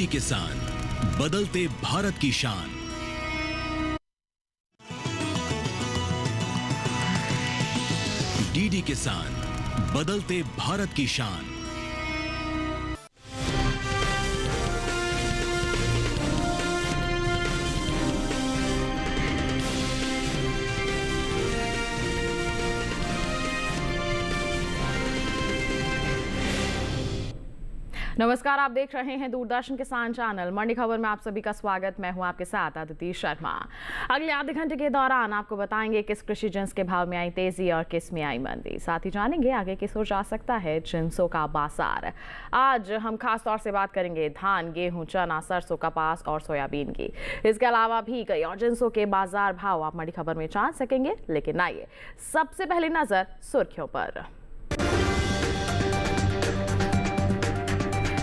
DD किसान, बदलते भारत की शान। डीडी किसान, बदलते भारत की शान। नमस्कार, आप देख रहे हैं दूरदर्शन किसान चैनल। मंडी खबर में आप सभी का स्वागत। मैं हूं आपके साथ अदिति शर्मा। अगले आधे घंटे के दौरान आपको बताएंगे किस कृषि जिन्स के भाव में आई तेजी और किस में आई मंदी। साथ ही जानेंगे आगे किस ओर जा सकता है जिन्सों का बाजार। आज हम खास तौर से बात करेंगे धान, गेहूं, चना, सरसों, कपास और सोयाबीन की। इसके अलावा भी कई और जिन्सों के बाजार भाव आप मंडी खबर में जान सकेंगे। लेकिन आइए सबसे पहले नजर सुर्खियों पर।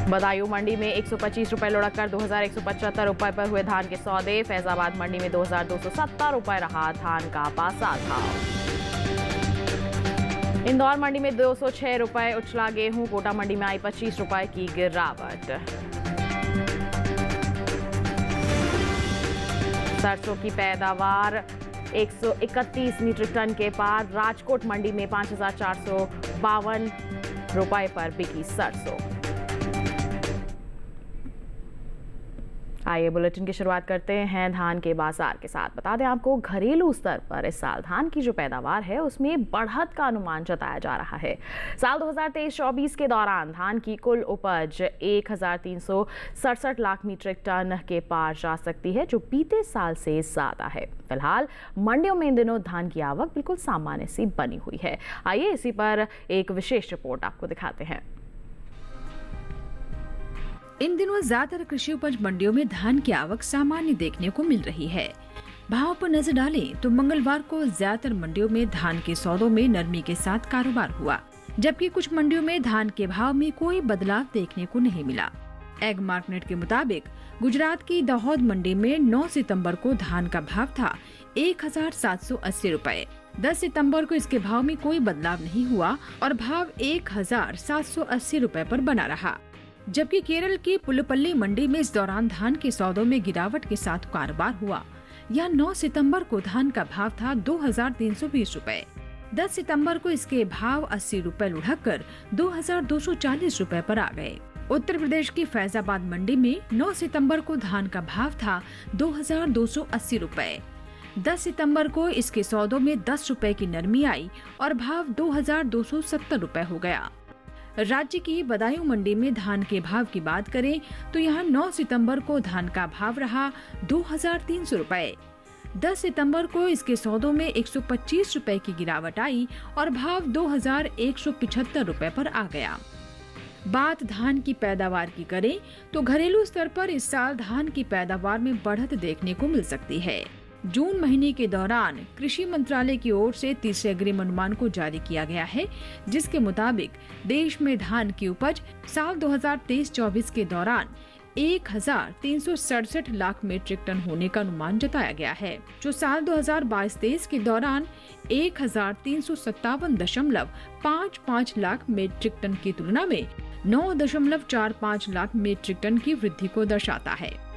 बदायूं मंडी में 125 रुपए लुढ़ककर 2175 रुपए पर हुए धान के सौदे। फैजाबाद मंडी में 2270 रुपए रहा धान का बाजार भाव। इंदौर मंडी में 206 रुपए उछला गेहूं। कोटा मंडी में आई 25 रुपए की गिरावट। सरसों की पैदावार 131 मीट्रिक टन के पार। राजकोट मंडी में 5452 रुपए पर बिकी सरसों। आइए बुलेटिन की शुरुआत करते हैं धान के बाजार के साथ। बता दें आपको, घरेलू स्तर पर इस साल धान की जो पैदावार है उसमें बढ़त का अनुमान जताया जा रहा है। साल 2023-24 के दौरान धान की कुल उपज 1367 लाख मीट्रिक टन के पार जा सकती है, जो बीते साल से ज्यादा है। फिलहाल मंडियों में इन दिनों धान की आवक बिल्कुल सामान्य सी बनी हुई है। आइए इसी पर एक विशेष रिपोर्ट आपको दिखाते हैं। इन दिनों ज्यादातर कृषि उपज मंडियों में धान की आवक सामान्य देखने को मिल रही है। भाव पर नजर डालें तो मंगलवार को ज्यादातर मंडियों में धान के सौदों में नरमी के साथ कारोबार हुआ, जबकि कुछ मंडियों में धान के भाव में कोई बदलाव देखने को नहीं मिला। एग मार्केट के मुताबिक गुजरात की दाहोद मंडी में 9 सितंबर को धान का भाव था 1780 रुपए। 10 सितंबर को इसके भाव में कोई बदलाव नहीं हुआ और भाव 1780 रुपए पर बना रहा। जबकि केरल की पुलपल्ली मंडी में इस दौरान धान के सौदों में गिरावट के साथ कारोबार हुआ। यह 9 सितंबर को धान का भाव था 2320 रुपए। 10 सितंबर को इसके भाव 80 रुपए लुढ़ककर 2240 रुपए पर आ गए। उत्तर प्रदेश की फैजाबाद मंडी में 9 सितंबर को धान का भाव था 2280 रुपए। 10 सितंबर को इसके सौदों में 10 रुपए की नरमी आई और भाव 2270 रुपए हो गया। राज्य की बदायूं मंडी में धान के भाव की बात करें तो यहां 9 सितंबर को धान का भाव रहा 2300 रुपए। 10 सितंबर को इसके सौदों में 125 रुपए की गिरावट आई और भाव 2175 रुपए पर आ गया। बात धान की पैदावार की करें तो घरेलू स्तर पर इस साल धान की पैदावार में बढ़त देखने को मिल सकती है। जून महीने के दौरान कृषि मंत्रालय की ओर से तीसरे अग्रिम अनुमान को जारी किया गया है, जिसके मुताबिक देश में धान की उपज साल 2023-24 के दौरान 1367 लाख मीट्रिक टन होने का अनुमान जताया गया है, जो साल 2022-23 के दौरान 1357.55 लाख मीट्रिक टन की तुलना में 9.45 लाख मीट्रिक टन की वृद्धि को दर्शाता है।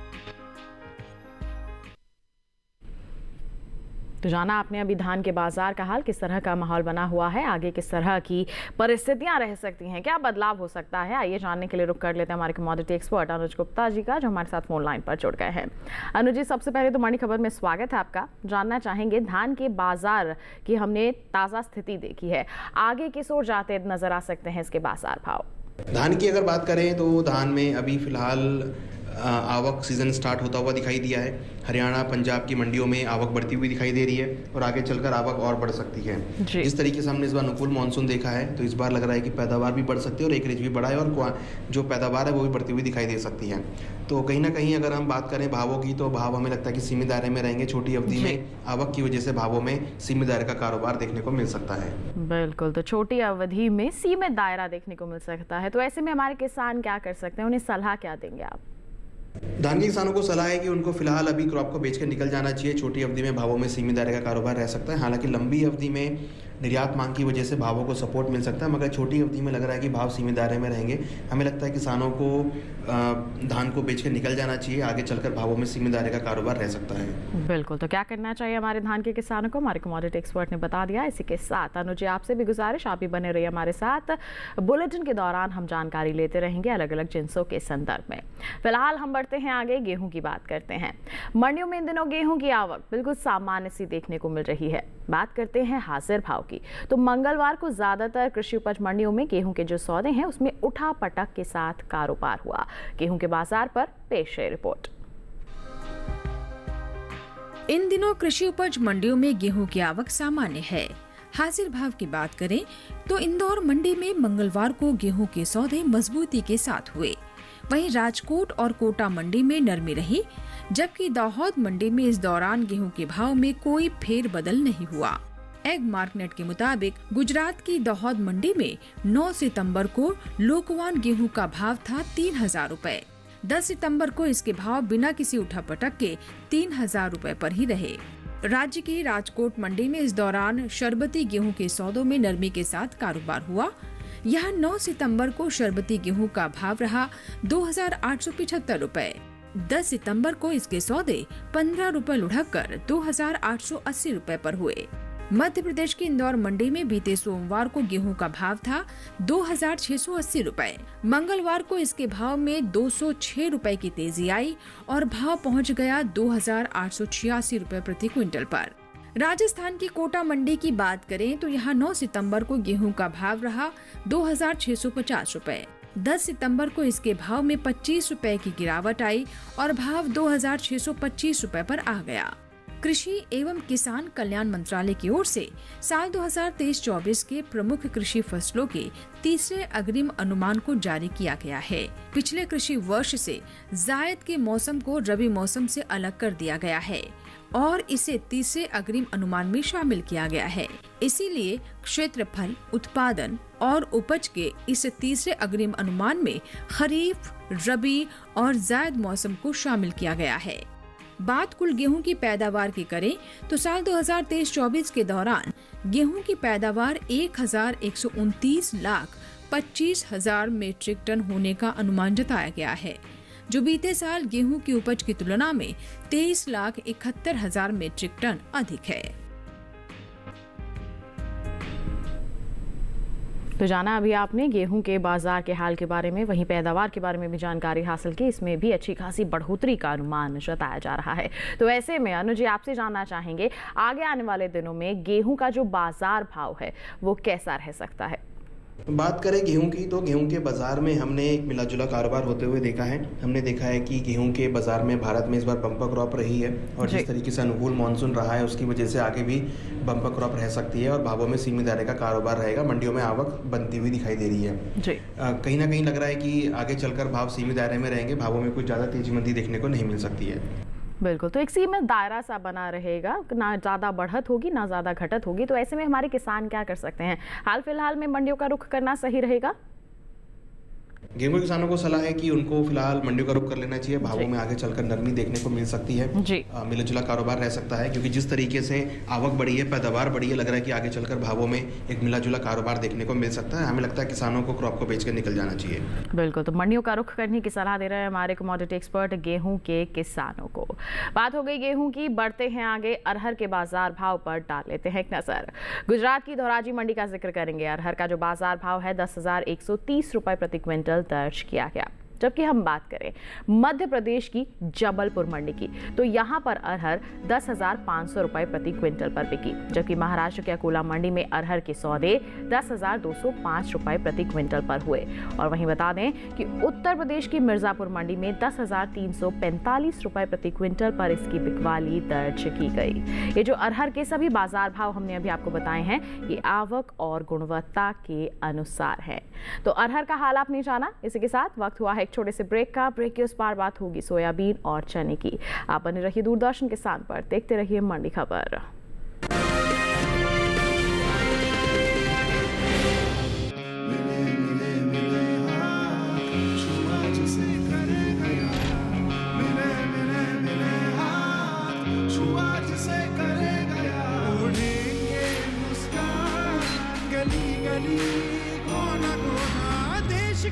तो जाना आपने अभी धान के बाजार का हाल, किस तरह का माहौल बना हुआ है, आगे किस तरह की परिस्थितियां रह सकती हैं, क्या बदलाव हो सकता है। आइए जानने के लिए रुक कर लेते हैं हमारे कमोडिटी एक्सपर्ट अनुज गुप्ता जी का, जो हमारे साथ फोन लाइन पर जुड़ गए हैं। अनुज जी, सबसे पहले तो मंडी खबर में स्वागत है आपका। जानना चाहेंगे धान के बाजार की हमने ताज़ा स्थिति देखी है, आगे किस ओर जाते नजर आ सकते हैं इसके बाजार भाव। धान की अगर बात करें तो धान में अभी फिलहाल आवक सीजन स्टार्ट होता हुआ दिखाई दिया है। हरियाणा, पंजाब की मंडियों में आवक बढ़ती हुई दिखाई दे रही है और आगे चलकर आवक और बढ़ सकती है। जिस तरीके से हमने इस बार अनुकूल मानसून देखा है, तो इस बार लग रहा है कि पैदावार भी बढ़ सकती है और एकरेज भी बढ़ा है और जो पैदावार है वो भी बढ़ती हुई दिखाई दे सकती है। तो कहीं ना कहीं अगर हम बात करें भावों की, तो भाव हमें लगता है कि सीमित दायरे में रहेंगे। छोटी अवधि में आवक की वजह से भावों में सीमित दायरे का कारोबार देखने को मिल सकता है। बिल्कुल, तो छोटी अवधि में सीमित दायरा देखने को मिल सकता है। तो ऐसे में हमारे किसान क्या कर सकते हैं, उन्हें सलाह क्या देंगे आप? धान के किसानों को सलाह है कि उनको फिलहाल अभी क्रॉप को बेचकर निकल जाना चाहिए। छोटी अवधि में भावों में सीमित दायरे का कारोबार रह सकता है। हालांकि लंबी अवधि में निर्यात मांग की वजह से भावों को सपोर्ट मिल सकता है, मगर छोटी अवधि में लग रहा है कि भाव सीमित दायरे में रहेंगे। हमें लगता है किसानों को धान को बेच के निकल जाना चाहिए, आगे चलकर भावों में सीमित दायरे का कारोबार रह सकता है। बिल्कुल, तो क्या करना चाहिए हमारे धान के किसानों को, हमारे कमोडिटी एक्सपर्ट ने बता दिया। इसी के साथ अनुजी आपसे भी गुजारिश, आप भी बने रहिए हमारे साथ। बुलेटिन के दौरान हम जानकारी लेते रहेंगे अलग अलग जिन्सों के संदर्भ में। फिलहाल हम बढ़ते हैं आगे, गेहूं की बात करते हैं। मंडियों में इन दिनों गेहूं की आवक बिल्कुल सामान्य सी देखने को मिल रही है। बात करते हैं हाजिर भाव की, तो मंगलवार को ज्यादातर कृषि उपज मंडियों में गेहूं के जो सौदे हैं उसमें उठा पटक के साथ कारोबार हुआ। गेहूं के बाजार पर पेश है रिपोर्ट। इन दिनों कृषि उपज मंडियों में गेहूं की आवक सामान्य है। हाजिर भाव की बात करें तो इंदौर मंडी में मंगलवार को गेहूं के सौदे मजबूती के साथ हुए। वहीं राजकोट और कोटा मंडी में नरमी रही, जबकि दाहोद मंडी में इस दौरान गेहूं के भाव में कोई फेरबदल नहीं हुआ। एग मार्केट के मुताबिक गुजरात की दाहोद मंडी में 9 सितंबर को लोकवान गेहूं का भाव था 3,000 रुपए। 10 सितंबर को इसके भाव बिना किसी उठापटक के 3,000 रुपए पर ही रहे। राज्य की राजकोट मंडी में इस दौरान शरबती गेहूं के सौदों में नरमी के साथ कारोबार हुआ। यहाँ 9 सितंबर को शरबती गेहूं का भाव रहा 2,875 रुपए। 10 सितंबर को इसके सौदे 15 रुपए लुढ़ककर 2,880 रुपए पर हुए। मध्य प्रदेश की इंदौर मंडी में बीते सोमवार को गेहूं का भाव था 2,680 रुपए। मंगलवार को इसके भाव में 206 रुपए की तेजी आई और भाव पहुंच गया 2,886 रुपए प्रति क्विंटल पर। राजस्थान की कोटा मंडी की बात करें तो यहाँ 9 सितंबर को गेहूं का भाव रहा 2,650 रुपए। 10 सितंबर को इसके भाव में 25 रुपए की गिरावट आई और भाव 2,625 रुपए पर आ गया। कृषि एवं किसान कल्याण मंत्रालय की ओर से साल 2023-24 के प्रमुख कृषि फसलों के तीसरे अग्रिम अनुमान को जारी किया गया है। पिछले कृषि वर्ष से जायद के मौसम को रबी मौसम से अलग कर दिया गया है और इसे तीसरे अग्रिम अनुमान में शामिल किया गया है। इसीलिए क्षेत्रफल, उत्पादन और उपज के इस तीसरे अग्रिम अनुमान में खरीफ, रबी और जायद मौसम को शामिल किया गया है। बात कुल गेहूं की पैदावार की करें तो साल 2023-24 के दौरान गेहूं की पैदावार 1,129 लाख 25,000 मीट्रिक टन होने का अनुमान जताया गया है, जो बीते साल गेहूं की उपज की तुलना में 23,71,000 मीट्रिक टन अधिक है। तो जाना अभी आपने गेहूं के बाजार के हाल के बारे में, वहीं पैदावार के बारे में भी जानकारी हासिल की। इसमें भी अच्छी खासी बढ़ोतरी का अनुमान जताया जा रहा है। तो ऐसे में अनुजी आपसे जानना चाहेंगे, आगे आने वाले दिनों में गेहूं का जो बाजार भाव है वो कैसा रह सकता है? बात करें गेहूं की, तो गेहूं के बाजार में हमने एक मिला जुला कारोबार होते हुए देखा है। हमने देखा है कि गेहूं के बाजार में भारत में इस बार बम्पर क्रॉप रही है और जिस तरीके से अनुकूल मानसून रहा है उसकी वजह से आगे भी बम्पर क्रॉप रह सकती है और भावों में सीमित दायरे का कारोबार रहेगा। मंडियों में आवक बनती हुई दिखाई दे रही है जी। कहीं ना कहीं लग रहा है कि आगे चलकर भाव सीमित दायरे में रहेंगे, भावों में कुछ ज़्यादा तेजी मंदी देखने को नहीं मिल सकती है। बिल्कुल, तो एक सीमित दायरा सा बना रहेगा, ना ज़्यादा बढ़त होगी ना ज़्यादा घटत होगी। तो ऐसे में हमारे किसान क्या कर सकते हैं? हाल फिलहाल में मंडियों का रुख करना सही रहेगा? गेहूं के किसानों को सलाह है कि उनको फिलहाल मंडियों का रुख कर लेना चाहिए। भावों में आगे चलकर नरमी देखने को मिल सकती है जी। मिला जुला कारोबार रह सकता है, क्योंकि जिस तरीके से आवक बढ़ी है, पैदावार बढ़ी है, लग रहा है कि आगे चलकर भावों में एक मिला जुला कारोबार देखने को मिल सकता है। हमें लगता है किसानों को क्रॉप को बेच कर निकल जाना चाहिए। बिल्कुल, तो मंडियों का रुख करने की सलाह दे रहे हैं हमारे कमोडिटी एक्सपर्ट गेहूं के किसानों को। बात हो गई गेहूं की, बढ़ते हैं आगे अरहर के बाजार भाव पर डाल लेते हैं एक नजर। गुजरात की धोराजी मंडी का जिक्र करेंगे। अरहर का जो बाजार भाव है 10,130 रुपए प्रति क्विंटल दर्ज किया गया। जबकि हम बात करें मध्य प्रदेश की जबलपुर मंडी की, तो यहाँ पर अरहर 10,500 रुपए प्रति क्विंटल पर बिकी। जबकि महाराष्ट्र के अकोला मंडी में अरहर के सौदे 10,205 रुपए प्रति क्विंटल पर हुए। और वहीं बता दें कि उत्तर प्रदेश की मिर्जापुर मंडी में 10,345 रुपए प्रति क्विंटल पर इसकी बिकवाली दर्ज की गई। ये जो अरहर के सभी बाजार भाव हमने अभी आपको बताए हैं, ये आवक और गुणवत्ता के अनुसार है। तो अरहर का हाल आपने जाना। इसी के साथ वक्त हुआ है छोटे से ब्रेक का। ब्रेक के उस पार बात होगी सोयाबीन और चने की। आप बने रहिए दूरदर्शन किसान पर, देखते रहिए मंडी खबर।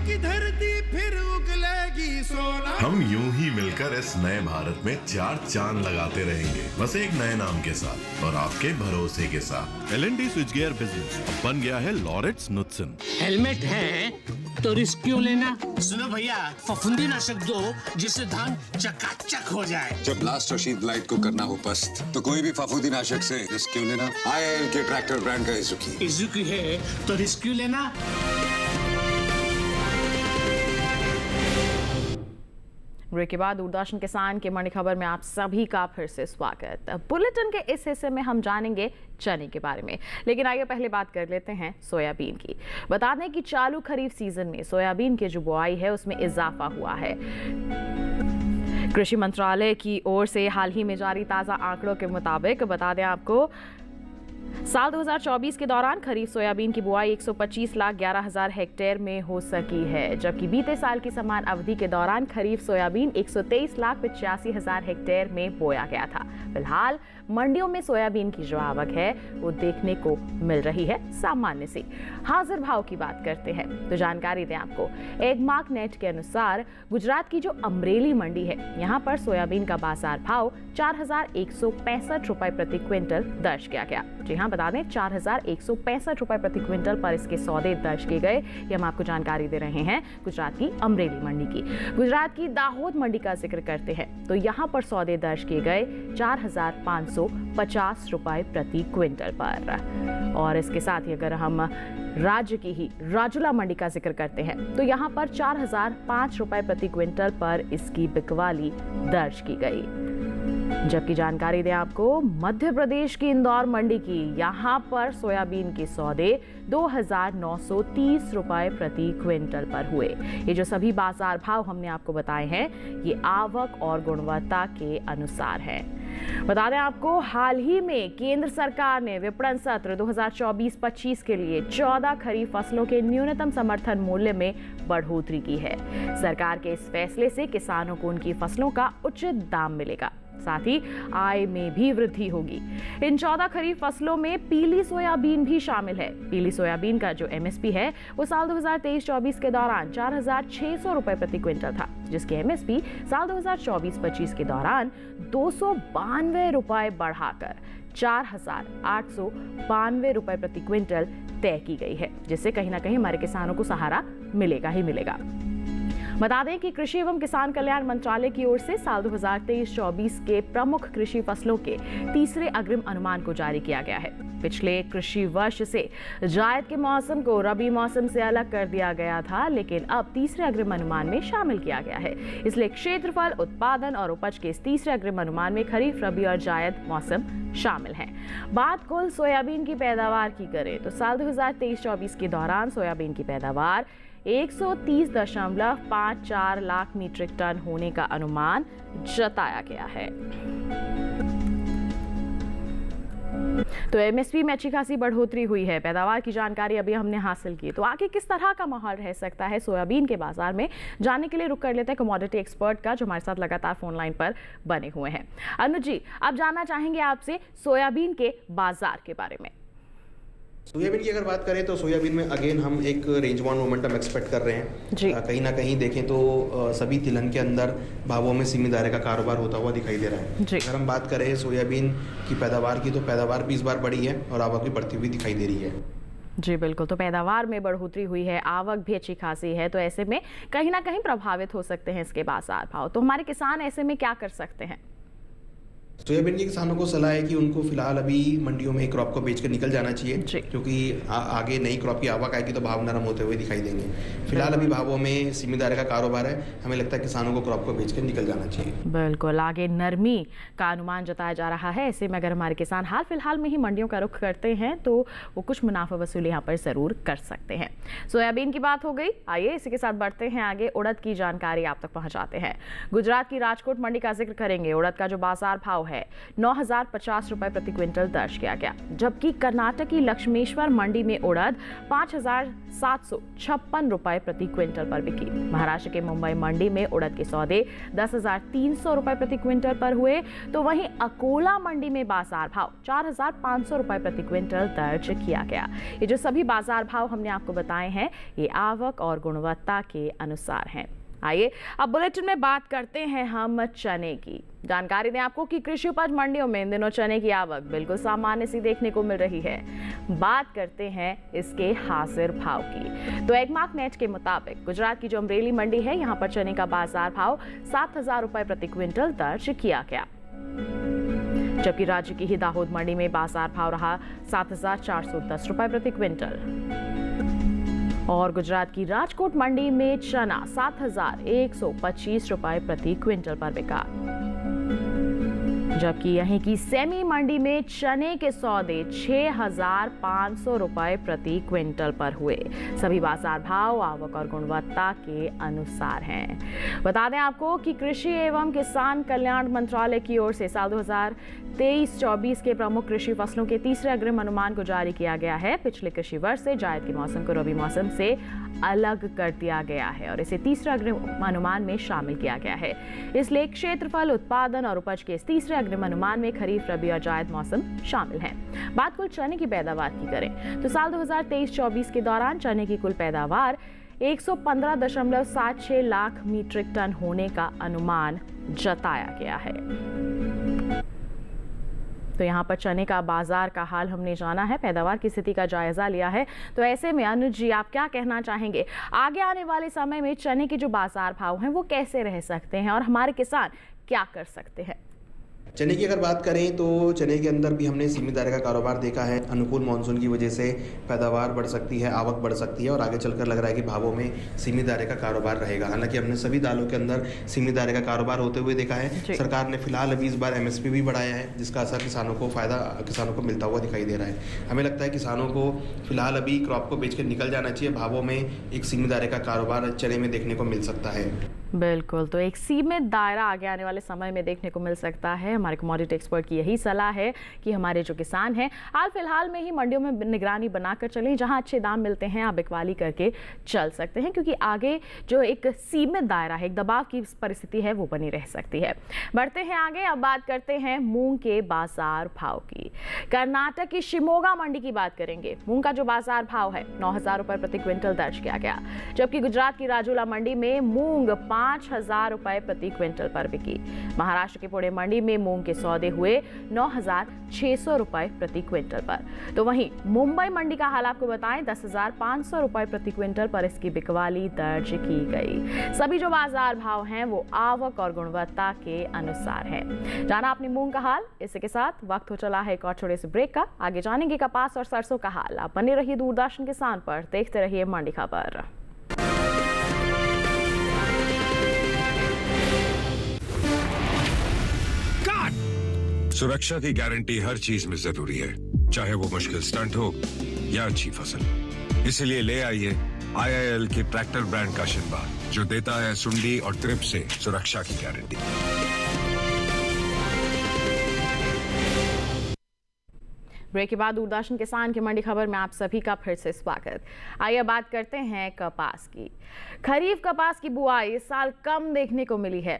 की धरती फिर उगलेगी सोना। हम यूं ही मिलकर इस नए भारत में 4 चांद लगाते रहेंगे, बस एक नए नाम के साथ और आपके भरोसे के साथ। L&T स्विच गियर बिजनेस अब बन गया है लॉरेट्स नुत्सन। हेलमेट है तो रिस्क क्यों लेना? सुनो भैया, फफूंदी नाशक दो जिससे धान चकाचक हो जाए। जब ब्लास्ट और शीट ब्लाइट को करना हो पस्त, तो कोई भी फफूंदी नाशक से रिस्क क्यों लेना? IIL के ट्रैक्टर ब्रांड का इजुकी। इजुकी है तो रिस्क क्यों लेना? ब्रेक के बाद दूरदर्शन किसान के मंडी खबर में आप सभी का फिर से स्वागत। बुलेटिन के इस हिस्से में हम जानेंगे चने के बारे में, लेकिन आइए पहले बात कर लेते हैं सोयाबीन की। बता दें कि चालू खरीफ सीजन में सोयाबीन की जो बुआई है उसमें इजाफा हुआ है। कृषि मंत्रालय की ओर से हाल ही में जारी ताजा आंकड़ों के मुताबिक बता दें आपको, साल 2024 के दौरान खरीफ सोयाबीन की बुआई 125,11,000 हेक्टेयर में हो सकी है, जबकि बीते साल की समान अवधि के दौरान खरीफ सोयाबीन 123,85,000 हेक्टेयर में बोया गया था। फिलहाल मंडियों में सोयाबीन की जो आवक है वो देखने को मिल रही है सामान्य सी। हाजिर भाव की बात करते हैं तो जानकारी दें आपको, एगमार्क नेट के अनुसार गुजरात की जो अमरेली मंडी है, यहाँ पर सोयाबीन का बाजार भाव 4,165 रुपए प्रति क्विंटल दर्ज किया गया। जी हाँ, बता दें 4,165 रुपए प्रति क्विंटल पर इसके सौदे दर्ज किए गए। ये हम आपको जानकारी दे रहे हैं गुजरात की अमरेली मंडी की। गुजरात की दाहोद मंडी का जिक्र करते हैं तो यहाँ पर सौदे दर्ज किए गए 4,550 रुपए प्रति क्विंटल पर। और इसके साथ ही अगर हम राज्य की ही राजुला मंडी का जिक्र करते हैं तो यहाँ पर 4,005 रुपए प्रति क्विंटल पर इसकी बिकवाली दर्ज की गई। जबकि जानकारी दें आपको, मध्य प्रदेश की इंदौर मंडी की, यहाँ पर सोयाबीन के सौदे 2,930 रुपए प्रति क्विंटल पर हुए। ये जो सभी बाजार भाव हमने आपको बताए हैं ये आवक और गुणवत्ता के अनुसार है। बता दें आपको, हाल ही में केंद्र सरकार ने विपणन सत्र 2024-25 के लिए 14 खरीफ फसलों के न्यूनतम समर्थन मूल्य में बढ़ोतरी की है। सरकार के इस फैसले से किसानों को उनकी फसलों का उचित दाम मिलेगा, साथ ही आय में भी वृद्धि होगी। इन 14 खरीफ फसलों में पीली सोयाबीन भी शामिल है। पीली सोयाबीन का जो MSP है वो साल 2023-24 के दौरान 4,600 रुपए प्रति क्विंटल था, जिसकी MSP साल 2024-25 के दौरान 292 रुपए बढ़ाकर 4,892 रुपए प्रति क्विंटल तय की गई है, जिससे कहीं ना कहीं हमारे किसानों को सहारा मिलेगा ही मिलेगा। बता दें कि कृषि एवं किसान कल्याण मंत्रालय की ओर से साल 2023-24 के प्रमुख कृषि फसलों के तीसरे अग्रिम अनुमान को जारी किया गया है। पिछले कृषि वर्ष से जायद के मौसम को रबी मौसम से अलग कर दिया गया था, लेकिन अब तीसरे अग्रिम अनुमान में शामिल किया गया है। इसलिए क्षेत्रफल, उत्पादन और उपज के इस तीसरे अग्रिम अनुमान में खरीफ, रबी और जायद मौसम शामिल हैं। बात कुल सोयाबीन की पैदावार की करें तो साल 2023-24 के दौरान सोयाबीन की पैदावार 130.54 लाख मीट्रिक टन होने का अनुमान जताया गया है। तो MSP में अच्छी खासी बढ़ोतरी हुई है। पैदावार की जानकारी अभी हमने हासिल की, तो आगे किस तरह का माहौल रह सकता है सोयाबीन के बाजार में, जानने के लिए रुक कर लेते हैं कमोडिटी एक्सपर्ट का, जो हमारे साथ लगातार फोन लाइन पर बने हुए हैं। अनुज जी, अब जानना चाहेंगे आपसे सोयाबीन के बाजार के बारे में। सोयाबीन की अगर बात करें तो सोयाबीन में अगेन हम एक रेंज बाउंड मोमेंटम एक्सपेक्ट कर रहे हैं जी। कहीं ना कहीं देखें तो सभी तिलहन के अंदर भावों में सीमित दायरे का कारोबार होता हुआ दिखाई दे रहा है जी। अगर हम बात करें सोयाबीन की पैदावार की तो पैदावार भी इस बार बढ़ी है और आवक भी बढ़ती हुई दिखाई दे रही है। जी बिल्कुल, तो पैदावार में बढ़ोतरी हुई है, आवक भी अच्छी खासी है, तो ऐसे में कहीं ना कहीं प्रभावित हो सकते हैं इसके बाजार भाव। तो हमारे किसान ऐसे में क्या कर सकते हैं? सोयाबीन के किसानों को सलाह है कि उनको फिलहाल अभी मंडियों में क्रॉप को बेचकर निकल जाना चाहिए, क्योंकि आगे नई क्रॉप की आवक आएगी तो भाव नरम होते हुए दिखाई देंगे। फिलहाल अभी भावों में सीमित दायरे का कारोबार है, हमें लगता है किसानों को क्रॉप को बेचकर निकल जाना चाहिए। बिल्कुल, आगे नरमी का अनुमान जताया जा रहा है। ऐसे में अगर हमारे किसान हाल फिलहाल में ही मंडियों का रुख करते हैं तो वो कुछ मुनाफा वसूली यहाँ पर जरूर कर सकते हैं। सोयाबीन की बात हो गई, आइए इसी के साथ बढ़ते हैं आगे, उड़द की जानकारी आप तक पहुँचाते हैं। गुजरात की राजकोट मंडी का जिक्र करेंगे। उड़द का जो बाजार भाव है 9,050 रुपए प्रति क्विंटल दर्ज किया गया, जबकि कर्नाटक की लक्ष्मेश्वर मंडी में उड़द 5,756 रुपए प्रति क्विंटल पर बिकी। महाराष्ट्र के मुंबई मंडी में उड़द के सौदे 10,300 रुपए प्रति क्विंटल पर हुए, तो वहीं अकोला मंडी में बाजार भाव 4,500 रुपए प्रति क्विंटल दर्ज किया गया। ये जो सभी बाजार भाव हमने आपको बताए हैं, ये आवक और गुणवत्ता के अनुसार हैं। आइए अब बुलेटिन में बात करते हैं हम चने की। जानकारी दें आपको कि कृषि उपज मंडियों में इन दिनों चने की आवक बिल्कुल सामान्य सी देखने को मिल रही है। बात करते हैं इसके हाजिर भाव की, तो एगमार्क नेट के मुताबिक गुजरात की जो अमरेली मंडी है, यहाँ पर चने का बाजार भाव 7,000 रुपए प्रति क्विंटल दर्ज किया गया, जबकि राज्य की ही दाहोद मंडी में बाजार भाव रहा 7,410 रुपए प्रति क्विंटल और गुजरात की राजकोट मंडी में चना 7,125 रुपए प्रति क्विंटल पर बिका, जबकि यहीं की सेमी मंडी में चने के सौदे 6,500 रुपए प्रति क्विंटल पर हुए। सभी बाजार भाव आवक और गुणवत्ता के अनुसार हैं। बता दें आपको कि कृषि एवं किसान कल्याण मंत्रालय की ओर से साल 2023-24 के प्रमुख कृषि फसलों के तीसरे अग्रिम अनुमान को जारी किया गया है। पिछले कृषि वर्ष से जायद के मौसम को रबी मौसम से अलग कर दिया गया है और इसे तीसरे अग्रिम अनुमान में शामिल किया गया है। इसलिए क्षेत्रफल, उत्पादन और उपज के इस तीसरे अग्रिम अनुमान में खरीफ, रबी और जायद मौसम शामिल है। बात कुल चने की पैदावार की करें तो साल 2023-24 के दौरान चने की कुल पैदावार 115.76 लाख मीट्रिक टन होने का अनुमान जताया गया है। तो यहाँ पर चने का बाजार का हाल हमने जाना है, पैदावार की स्थिति का जायजा लिया है। तो ऐसे में अनुज जी, आप क्या कहना चाहेंगे, आगे आने वाले समय में चने के जो बाजार भाव हैं वो कैसे रह सकते हैं और हमारे किसान क्या कर सकते हैं? चने की अगर बात करें तो चने के अंदर भी हमने सीमित दायरे का कारोबार देखा है। अनुकूल मानसून की वजह से पैदावार बढ़ सकती है, आवक बढ़ सकती है और आगे चलकर लग रहा है कि भावों में सीमित दायरे का कारोबार रहेगा। हालांकि हमने सभी दालों के अंदर सीमित दायरे का कारोबार होते हुए देखा है। सरकार ने फिलहाल अभी इस बार MSP भी बढ़ाया है, जिसका असर किसानों को मिलता हुआ दिखाई दे रहा है। हमें लगता है किसानों को फिलहाल अभी क्रॉप को बेचकर निकल जाना चाहिए। भावों में एक सीमित दायरे का कारोबार चने में देखने को मिल सकता है। बिल्कुल, तो एक सीमित दायरा आगे आने वाले समय में देखने को मिल सकता है। हमारे कमोडिटी एक्सपर्ट की यही सलाह है कि हमारे जो किसान हैं हाल फिलहाल में ही मंडियों में निगरानी बनाकर चलें, जहां अच्छे दाम मिलते हैं आप बिकवाली करके चल सकते हैं, क्योंकि आगे जो एक सीमित दायरा है, एक दबाव की परिस्थिति है, वो बनी रह सकती है। बढ़ते हैं आगे, अब बात करते हैं मूंग के बाजार भाव की। कर्नाटक की शिमोगा मंडी की बात करेंगे। मूंग का जो बाजार भाव है 9,000 रुपए प्रति क्विंटल दर्ज किया गया, जबकि गुजरात की राजूला मंडी में मूंग 5,000 रुपए प्रति क्विंटल पर बिकी। महाराष्ट्र के पुणे मंडी में मूंग के सौदे हुए 9,600 रुपए प्रति क्विंटल पर। तो वहीं मुंबई मंडी का हाल आपको बताएं, 10,500 रुपए प्रति क्विंटल पर इसकी बिकवाली दर्ज की गई। सभी जो बाजार भाव हैं वो आवक और गुणवत्ता के अनुसार है। जाना आपने मूंग का हाल। इसी के साथ वक्त हो चला है एक और छोटे से ब्रेक का। आगे जानेंगे कपास और सरसों का हाल। आप बने रहिए दूरदर्शन किसान पर, देखते रहिए मंडी खबर। सुरक्षा की गारंटी हर चीज में जरूरी है, चाहे वो मुश्किल स्टंट हो या अच्छी फसल। इसलिए ले आइए IIL के ट्रैक्टर ब्रांड का शिनबार, जो देता है सुंडी और ट्रिप से सुरक्षा की गारंटी। ब्रेक के बाद दूरदर्शन किसान की मंडी खबर में आप सभी का फिर से स्वागत। आइए बात करते हैं कपास की। खरीफ कपास की बुआई इस साल कम देखने को मिली है।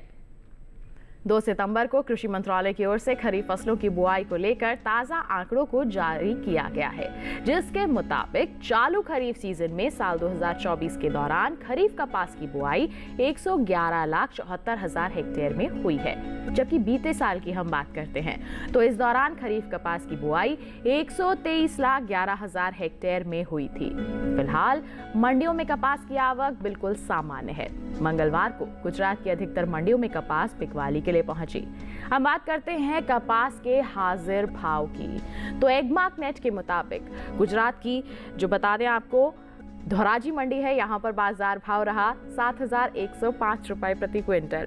2 सितंबर को कृषि मंत्रालय की ओर से खरीफ फसलों की बुआई को लेकर ताजा आंकड़ों को जारी किया गया है, जिसके मुताबिक चालू खरीफ सीजन में साल 2024 के दौरान खरीफ कपास की बुआई 111,74,000 हेक्टेयर में हुई है, जबकि बीते साल की हम बात करते हैं तो इस दौरान खरीफ कपास की बुआई 123,11,000 हेक्टेयर में हुई थी। फिलहाल मंडियों में कपास की आवक बिल्कुल सामान्य है। मंगलवार को गुजरात की अधिकतर मंडियों में कपास बिकवाली के लिए पहुंची। हम बात करते हैं कपास के हाजिर भाव की। तो एगमार्क नेट के मुताबिक गुजरात की जो बता दें आपको धोराजी मंडी है, यहाँ पर बाजार भाव रहा 7,105 रुपए प्रति क्विंटल।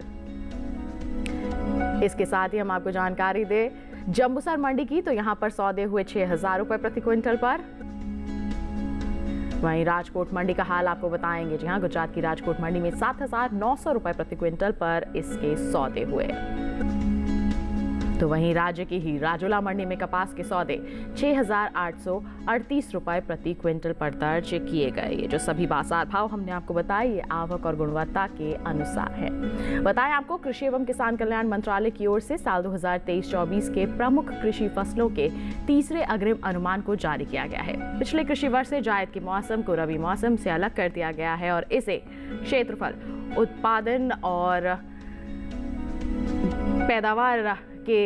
इसके साथ ही हम आपको जानकारी दें जंबूसर मंडी की, तो यहाँ पर सौदे हुए 6,000 रुपए प्रति क्विंटल पर। वहीं राजकोट मंडी का हाल आपको बताएंगे। जी हाँ, गुजरात की राजकोट मंडी में 7,900 रुपए प्रति क्विंटल पर इसके सौदे हुए। तो वहीं राज्य की ही राजोला मंडी में कपास के सौदे 6,838 रुपए प्रति क्विंटल पर दर्ज किए गए। ये जो सभी बाजार भाव हमने आपको बताए ये आवक और गुणवत्ता के अनुसार है। बताएं आपको कृषि एवं किसान कल्याण मंत्रालय की ओर से साल 2023-24 के प्रमुख कृषि फसलों के तीसरे अग्रिम अनुमान को जारी किया गया है। पिछले कृषि वर्ष से जायद के मौसम को रबी मौसम से अलग कर दिया गया है और इसे क्षेत्रफल, उत्पादन और पैदावार के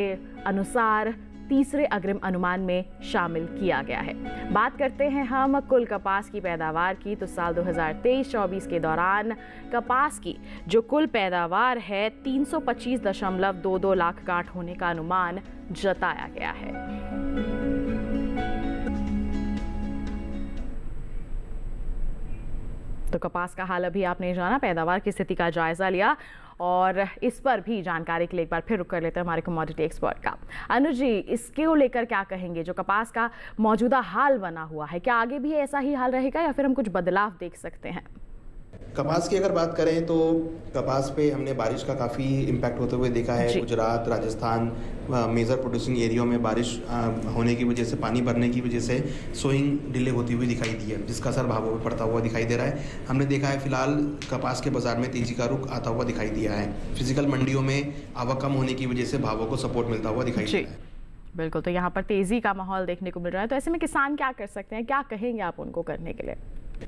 अनुसार तीसरे अग्रिम अनुमान में शामिल किया गया है। बात करते हैं हम कुल कपास की पैदावार की, तो साल 2023-24 के दौरान कपास की जो कुल पैदावार है 325.22 लाख गांठ होने का अनुमान जताया गया है। तो कपास का हाल अभी आपने जाना, पैदावार की स्थिति का जायजा लिया और इस पर भी जानकारी के लिए एक बार फिर रुक कर लेते हैं हमारे कमोडिटी एक्सपर्ट का। अनुज जी, इसके लेकर क्या कहेंगे? जो कपास का मौजूदा हाल बना हुआ है, क्या आगे भी ऐसा ही हाल रहेगा या फिर हम कुछ बदलाव देख सकते हैं? कपास की अगर बात करें तो कपास पे हमने बारिश का काफ़ी इम्पैक्ट होते हुए देखा है। Gujarat, Rajasthan major producing area में बारिश होने की वजह से, पानी भरने की वजह से सोइंग डिले होती हुई दिखाई दी है, जिसका असर भावों पर पड़ता हुआ दिखाई दे रहा है। हमने देखा है फिलहाल कपास के बाजार में तेजी का रुख आता हुआ दिखाई दिया है। फिजिकल मंडियों में आवक कम होने की वजह से भावों को सपोर्ट मिलता हुआ दिखाई दे रहा है। बिल्कुल, तो यहाँ पर तेजी का माहौल देखने को मिल रहा है। तो ऐसे में किसान क्या कर सकते हैं, क्या कहेंगे आप उनको करने के लिए?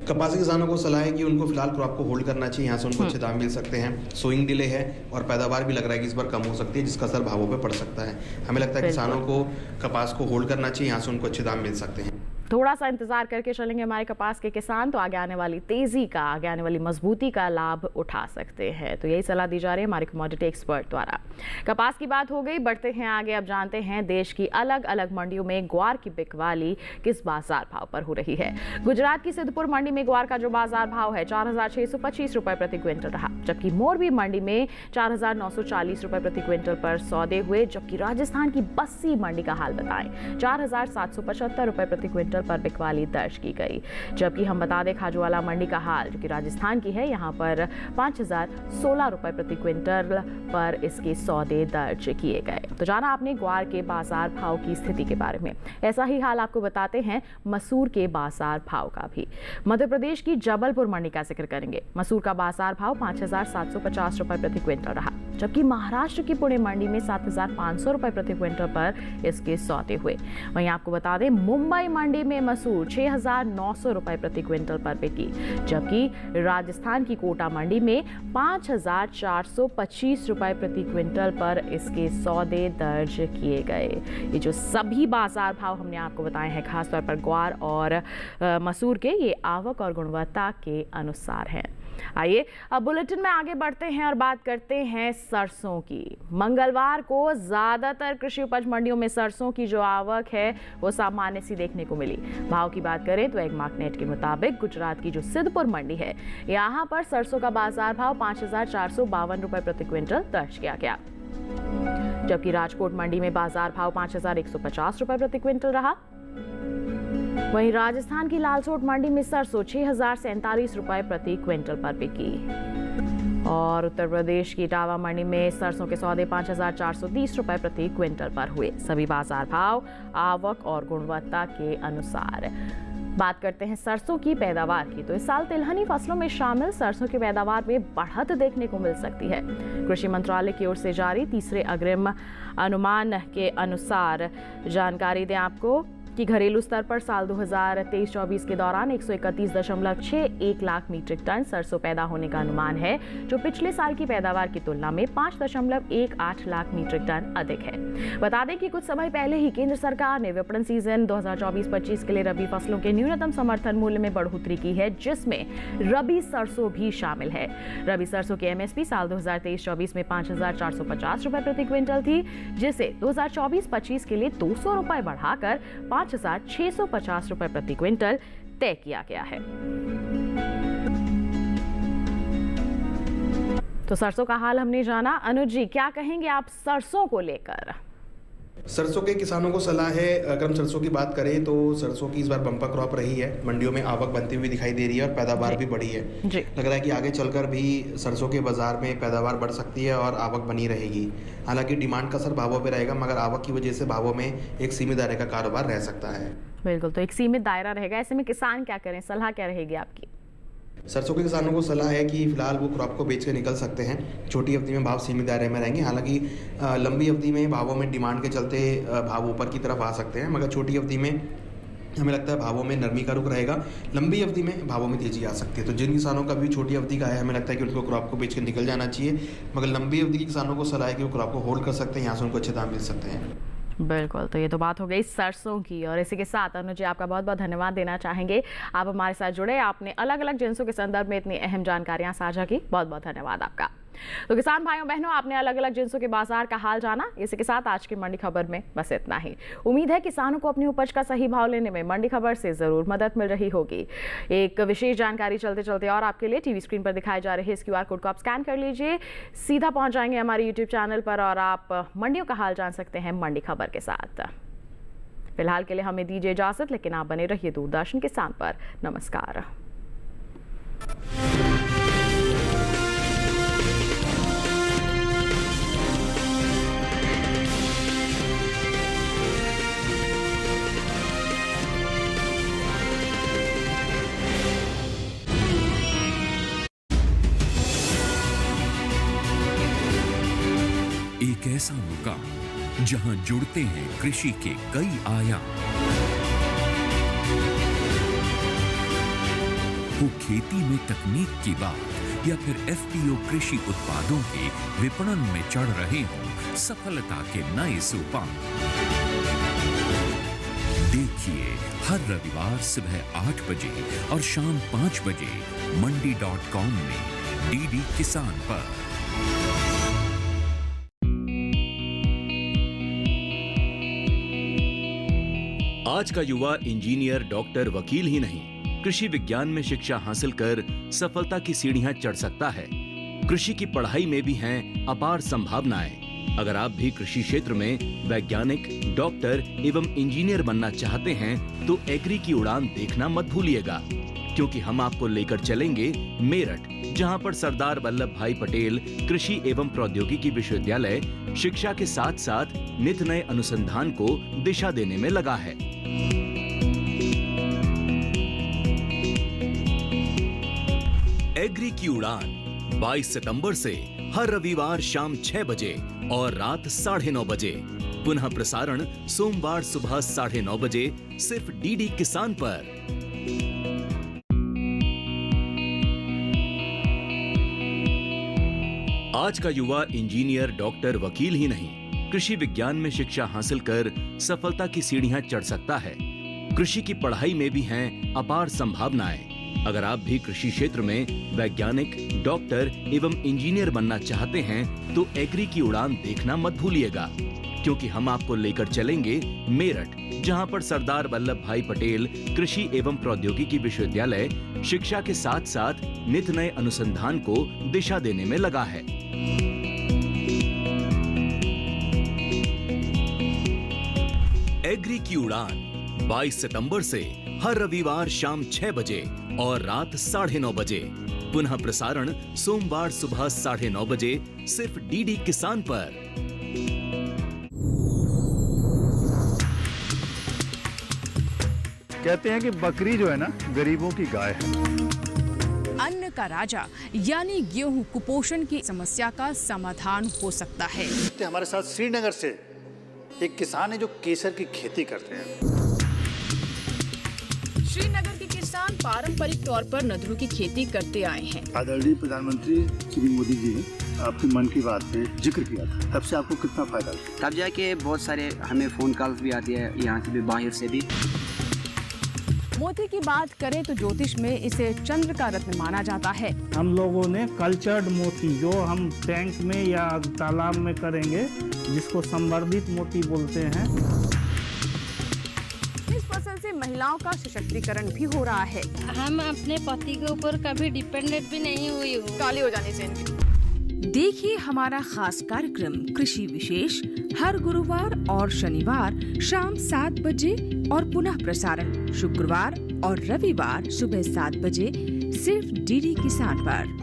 कपासी किसानों को सलाह है कि उनको फिलहाल क्रॉप को होल्ड करना चाहिए, यहाँ से उनको अच्छे दाम मिल सकते हैं। सोइंग डिले है और पैदावार भी लग रहा है कि इस बार कम हो सकती है, जिसका असर भावों पे पड़ सकता है। हमें लगता है किसानों को कपास को होल्ड करना चाहिए, यहाँ से उनको अच्छे दाम मिल सकते हैं। थोड़ा सा इंतजार करके चलेंगे हमारे कपास के किसान, तो आगे आने वाली तेजी का, आगे आने वाली मजबूती का लाभ उठा सकते हैं। तो यही सलाह दी जा रही है हमारे कमोडिटी एक्सपर्ट द्वारा। कपास की बात हो गई, बढ़ते हैं आगे। अब जानते हैं देश की अलग अलग मंडियों में ग्वार की बिकवाली किस बाजार भाव पर हो रही है। गुजरात की सिद्धपुर मंडी में ग्वार का जो बाजार भाव है 4,625 रुपए प्रति क्विंटल रहा, जबकि मोरबी मंडी में 4,940 रुपए प्रति क्विंटल पर सौदे हुए। जबकि राजस्थान की बस्सी मंडी का हाल बताएं, 4,775 रुपए प्रति क्विंटल पर बिकवाली दर्ज की गई। जबकि हम बता दें खाजूवाला मंडी का हाल, जो कि राजस्थान की है, यहाँ पर 5,016 रुपए प्रति क्विंटल पर इसके सौदे दर्ज किए गए। तो जाना आपने ग्वार के बाजार भाव की स्थिति के बारे में। ऐसा ही हाल आपको बताते हैं मसूर के बाजार भाव का भी। मध्य प्रदेश की जबलपुर मंडी का जिक्र करेंगे। मसूर का बाजार भाव 5,750 रुपए प्रति क्विंटल रहा, जबकि महाराष्ट्र की पुणे मंडी में 7,500 रुपए प्रति क्विंटल पर इसके सौदे हुए। वहीं आपको बता दें मुंबई मंडी में मसूर 6,900 रुपए प्रति क्विंटल पर बिकी, जबकि राजस्थान की कोटा मंडी में 5,425 रुपए प्रति क्विंटल पर इसके सौदे दर्ज किए गए। ये जो सभी बाजार भाव हमने आपको बताए हैं, खासतौर पर ग्वार और मसूर के, ये आवक और गुणवत्ता के अनुसार हैं। आइए अब बुलेटिन में आगे बढ़ते हैं और बात करते हैं सरसों की। मंगलवार को ज्यादातर कृषि उपज मंडियों में सरसों की जो आवक है वो सामान्य सी देखने को मिली। भाव की बात करें तो एक मार्कनेट के मुताबिक गुजरात की जो सिद्धपुर मंडी है, यहाँ पर सरसों का बाजार भाव 5,452 रुपए प्रति क्विंटल दर्ज किया गया, जबकि राजकोट मंडी में बाजार भाव 5,150 रुपए प्रति क्विंटल रहा। वहीं राजस्थान की लालसोट मंडी में सरसों 6,047 रुपए प्रति क्विंटल पर बिकी और उत्तर प्रदेश की इटावा मंडी में सरसों के सौदे 5,430 रुपए प्रति क्विंटल पर हुए। सभी बाजार भाव आवक और गुणवत्ता के अनुसार। बात करते हैं सरसों की पैदावार की, तो इस साल तिलहनी फसलों में शामिल सरसों की पैदावार में बढ़त देखने को मिल सकती है। कृषि मंत्रालय की ओर से जारी तीसरे अग्रिम अनुमान के अनुसार जानकारी दें आपको कि घरेलू स्तर पर साल 2023-24 के दौरान 131.61 लाख मीट्रिक टन सरसों पैदा होने का अनुमान है, जो पिछले साल की पैदावार की तुलना में 5.18 लाख मीट्रिक टन अधिक है। बता दें कि कुछ समय पहले ही केंद्र सरकार ने विपणन सीजन 2024-25 के लिए रबी फसलों के न्यूनतम समर्थन मूल्य में बढ़ोतरी की है, जिसमें रबी सरसों भी शामिल है। रबी सरसों की एमएसपी साल 2023-24 में 5,450 रुपए प्रति क्विंटल थी, जिसे 2024-25 के लिए 200 रुपए बढ़ाकर 5,650 रुपए प्रति क्विंटल तय किया गया है। तो सरसों का हाल हमने जाना। अनुज जी, क्या कहेंगे आप सरसों को लेकर? सरसों के किसानों को सलाह है, अगर हम सरसों की बात करें तो सरसों की इस बार बम्पर क्रॉप रही है, मंडियों में आवक बनती हुई दिखाई दे रही है और पैदावार भी बढ़ी है। लग रहा है कि आगे चलकर भी सरसों के बाजार में पैदावार बढ़ सकती है और आवक बनी रहेगी। हालांकि डिमांड का असर भावों पर रहेगा, मगर आवक की वजह से भावों में एक सीमित दायरे का कारोबार रह सकता है। बिल्कुल, तो एक सीमित दायरा रहेगा। ऐसे में किसान क्या करें, सलाह क्या रहेगी आपकी? सरसों के किसानों को सलाह है कि फिलहाल वो क्रॉप को बेच के निकल सकते हैं। छोटी अवधि में भाव सीमित दायरे में रहेंगे, हालांकि लंबी अवधि में भावों में डिमांड के चलते भाव ऊपर की तरफ आ सकते हैं, मगर छोटी अवधि में हमें लगता है भावों में नरमी का रुख रहेगा। लंबी अवधि में भावों में तेजी आ सकती है। तो जिन किसानों का भी छोटी अवधि का है, हमें लगता है कि उनको क्रॉप को बेच के निकल जाना चाहिए, मगर लंबी अवधि के किसानों को सलाह है कि वो क्रॉप को होल्ड कर सकते हैं, यहाँ से उनको अच्छे दाम मिल सकते हैं। बिल्कुल, तो ये तो बात हो गई सरसों की। और इसी के साथ अनुज जी, आपका बहुत बहुत धन्यवाद देना चाहेंगे, आप हमारे साथ जुड़े, आपने अलग अलग जिन्सों के संदर्भ में इतनी अहम जानकारियां साझा की, बहुत बहुत धन्यवाद आपका। तो किसान भाइयों बहनों, आपने अलग अलग जिन्सों के बाजार का हाल जाना। इसी के साथ आज की मंडी खबर में बस इतना ही। उम्मीद है किसानों को अपनी उपज का सही भाव लेने में मंडी खबर से जरूर मदद मिल रही होगी। एक विशेष जानकारी चलते चलते और आपके लिए टीवी स्क्रीन पर दिखाए जा रहे इस QR कोड को आप स्कैन कर लीजिए, सीधा पहुंच जाएंगे हमारे YouTube चैनल पर और आप मंडियों का हाल जान सकते हैं मंडी खबर के साथ। फिलहाल के लिए हमें दीजिए इजाजत, लेकिन आप बने रहिए दूरदर्शन किसान पर। नमस्कार। एक ऐसा मुकाम जहां जुड़ते हैं कृषि के कई आयाम, हो खेती में तकनीक की बात या फिर FPO कृषि उत्पादों के विपणन में चढ़ रहे हों सफलता के नए सोपान। देखिए हर रविवार सुबह 8 बजे और शाम 5 बजे मंडी.com में DD किसान पर। आज का युवा इंजीनियर, डॉक्टर, वकील ही नहीं, कृषि विज्ञान में शिक्षा हासिल कर सफलता की सीढ़ियां चढ़ सकता है। कृषि की पढ़ाई में भी हैं अपार संभावनाएं। अगर आप भी कृषि क्षेत्र में वैज्ञानिक, डॉक्टर एवं इंजीनियर बनना चाहते हैं तो एग्री की उड़ान देखना मत भूलिएगा, क्योंकि हम आपको लेकर चलेंगे मेरठ, जहां पर सरदार वल्लभ भाई पटेल कृषि एवं प्रौद्योगिकी विश्वविद्यालय शिक्षा के साथ साथ नित नए अनुसंधान को दिशा देने में लगा है। एग्री की उड़ान 22 सितंबर से हर रविवार शाम 6 बजे और रात 9:30 बजे, पुनः प्रसारण सोमवार सुबह 9:30 बजे सिर्फ DD किसान पर। आज का युवा इंजीनियर, डॉक्टर, वकील ही नहीं, कृषि विज्ञान में शिक्षा हासिल कर सफलता की सीढ़ियां चढ़ सकता है। कृषि की पढ़ाई में भी हैं अपार संभावनाएं। अगर आप भी कृषि क्षेत्र में वैज्ञानिक, डॉक्टर एवं इंजीनियर बनना चाहते हैं तो एग्री की उड़ान देखना मत भूलिएगा, क्योंकि हम आपको लेकर चलेंगे मेरठ, जहां पर सरदार वल्लभ भाई पटेल कृषि एवं प्रौद्योगिकी विश्वविद्यालय शिक्षा के साथ साथ नित नए अनुसंधान को दिशा देने में लगा है। एग्री की उड़ान 22 सितंबर से हर रविवार शाम 6 बजे और रात 9:30 बजे, पुनः प्रसारण सोमवार सुबह 9:30 बजे सिर्फ DD किसान पर। कहते हैं कि बकरी जो है ना गरीबों की गाय है। अन्न का राजा यानी गेहूं कुपोषण की समस्या का समाधान हो सकता है। हमारे साथ श्रीनगर से एक किसान है जो केसर की खेती करते हैं। श्रीनगर के किसान पारंपरिक तौर पर नदरू की खेती करते आए हैं। आदरणीय प्रधानमंत्री श्री मोदी जी ने आपकी मन की बात पे जिक्र किया था, तब से आपको कितना फायदा हुआ? तब जाके बहुत सारे हमें फोन कॉल्स भी आती है, यहाँ से भी बाहर से भी। मोती की बात करें तो ज्योतिष में इसे चंद्र का रत्न माना जाता है। हम लोगों ने कल्चर्ड मोती जो हम टैंक में या तालाब में करेंगे, जिसको संवर्धित मोती बोलते हैं। इस फसल से महिलाओं का सशक्तिकरण भी हो रहा है। हम अपने पति के ऊपर कभी डिपेंडेंट भी नहीं हुई हूँ। काली हो जाने से देखिए हमारा खास कार्यक्रम कृषि विशेष हर गुरुवार और शनिवार शाम 7 बजे और पुनः प्रसारण शुक्रवार और रविवार सुबह 7 बजे सिर्फ डीडी किसान पर।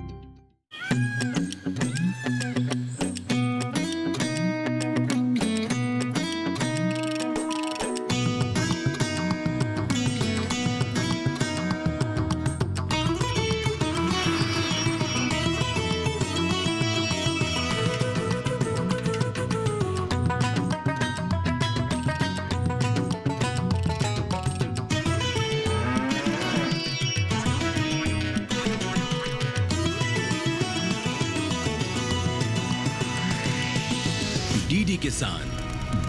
डीडी किसान,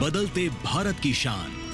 बदलते भारत की शान।